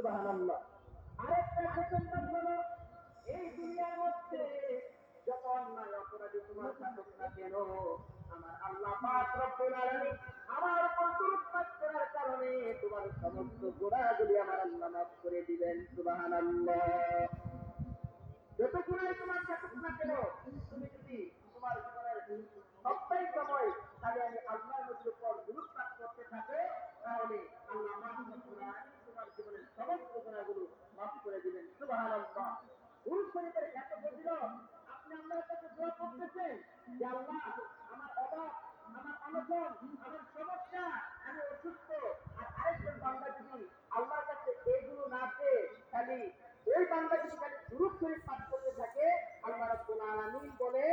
সুবহানাল্লাহ। আরেকটা সুসংবাদ হলো এই দুনিয়ার মধ্যে যত অন্যায় অপরাধী তোমার থাকুক না কেন, আমার আল্লাহ পাক রব্বুল আলামিন আমার উপর দরুদ পাঠ করার কারণে তোমার সমস্ত গুনাহগুলি আমার আল্লাহ মাফ করে দিবেন। সুবহানাল্লাহ। যত গুনাহ তোমার থাকুক না কেন, তুমি যদি তোমার জীবনের সবটাই সময় খালি আমি আল্লাহর নবীর উপর দরুদ পাঠ করতে থাকে, তাহলে আল্লাহ পাক রব্বুল আলামিন তোমার জীবনের সমস্ত গুনাহগুলো মাফ করে দিবেন। সুবহানাল্লাহ। দুরূদ শরীফের এত ফজিলত, আপনি আল্লাহর কাছে দোয়া করতেছেন যে আল্লাহ আমার অভাব, আমার অনশন, আমার সমস্যা, আমি অসুস্থ, আর আরেকজন বান্দা যদি আল্লাহর কাছে এগুলো না পেয়ে খালি ওই বান্দা যদি খালি দুরূদ শরীফ পাঠ করতে থাকে, আল্লাহ রাব্বুল আলামিন বলে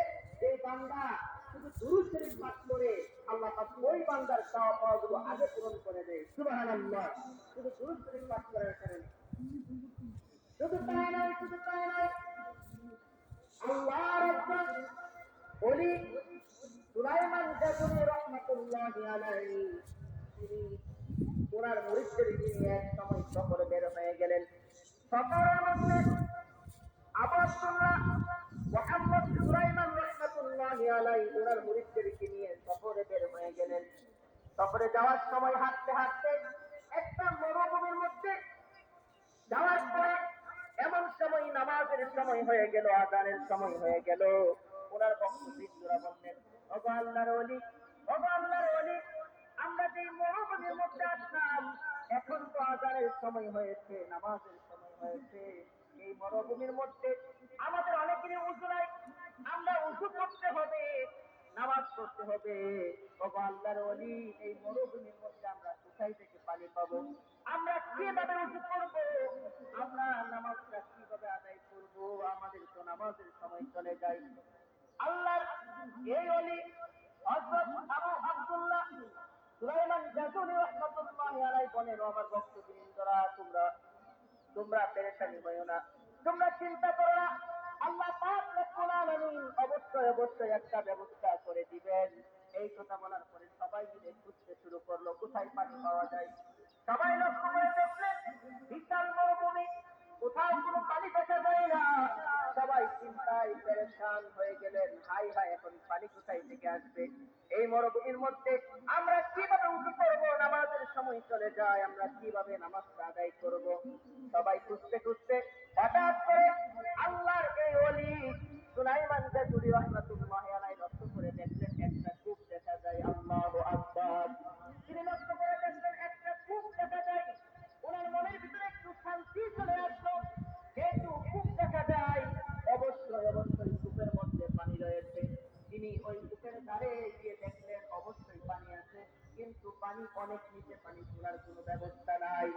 এই বান্দা শুধু দুরূদ শরীফ পাঠ করে আল্লাহ পাক ওই বান্দার চাওয়া পাওয়াগুলো আগে পূরণ করে দেয়। সুবহানাল্লাহ। শুধু দুরূদ শরীফ পাঠ করার কারণে। শুধু তাই নয়, শুধু তাই নয়, আল্লাহ রাব্বুল ওলি সুলাইমান জাদুরি রহমাতুল্লাহি আলাইহি তিনি ওনার মুরিদদের নিয়ে এক সময় সফরে বের হয়ে গেলেন। সফরের মধ্যে আবু আব্দুল্লাহ মুহাম্মদ সুলাইমান রহমাতুল্লাহি আলাইহি ওনার মুরিদদেরকে নিয়ে সফরে বের হয়ে গেলেন। সফরে যাওয়ার সময় হাঁটতে হাঁটতে একটা মরুভূমির মধ্যে যাওয়ার পরে এমন সময় নামাজের সময় হয়ে গেল, আযানের সময় হয়ে গেল। ওনার বক্তব্যরা বললেন, ওগো আল্লাহর ওলি, ওগো আল্লাহর ওলি, আমরা যে মরুভূমির মধ্যে আসলাম, এখন তো আযানের সময় হয়েছে, নামাজের সময় হয়েছে। এই মরুভূমির মধ্যে আমাদের অনেকেরই উযু নাই, আমরা উযু করতে হবে, নামাজ পড়তে হবে। ওগো আল্লাহর ওলি, এই মরুভূমির মধ্যে আমরা কোথায় থেকে পানি পাবো? আমরা কিভাবে উযু করব? আমরা নামাজটা কিভাবে আদায় করব? আমাদের তো নামাজের সময় চলে যায়। আল্লাহর এই ওলি হযরত আবু আব্দুল্লাহ সুলাইমান জাদুরি রাহমাতুল্লাহি আলাইহি বলেন, আমার ভক্তবৃন্দরা, তোমরা পেরেশানি হয়ো না, তোমরা চিন্তা করো না, আল্লাহ পাক রব্বুল আলামিন অবশ্যই অবশ্যই একটা ব্যবস্থা করে দিবেন। এই কথা বলার পরে সবাই মিলে খুঁজতে শুরু করলো কোথায় পানি পাওয়া যায়। সবাই লক্ষ্য করে দেখলেন বিশাল মরুভূমি, কোথাও কোনো পানি দেখা যায় না। সবাই চিন্তায় পেরেশান হয়ে গেলেন, হাই হাই, এখন পানি কোথায় থেকে আসবে? এই মরুভূমির মধ্যে আমরা কিভাবে উঠে পড়বো? নামাজের সময় চলে যায়, আমরা কিভাবে নামাজটা আদায় করব? সবাই খুঁজতে খুঁজতে হঠাৎ করে আল্লাহর এই ওলি সুলাইমান জাদুরি রাহমাতুল্লাহি আলাইহি লক্ষ্য করে দেখলেন একটা কূপ দেখা যায়। আল্লাহু আকবার। তিনি লক্ষ্য করে দেখলেন একটা কূপ দেখা যায়। ওনার মনের ভিতরে একটু শান্তি চলে আসলো, যেহেতু কূপ দেখা যায়, অবশ্যই অবশ্যই কূপের মধ্যে পানি রয়েছে। তিনি ওই কূপের ধারে গিয়ে দেখলেন অবশ্যই পানি আছে, কিন্তু পানি অনেক নিচে, পানি তোলার কোনো ব্যবস্থা নাই।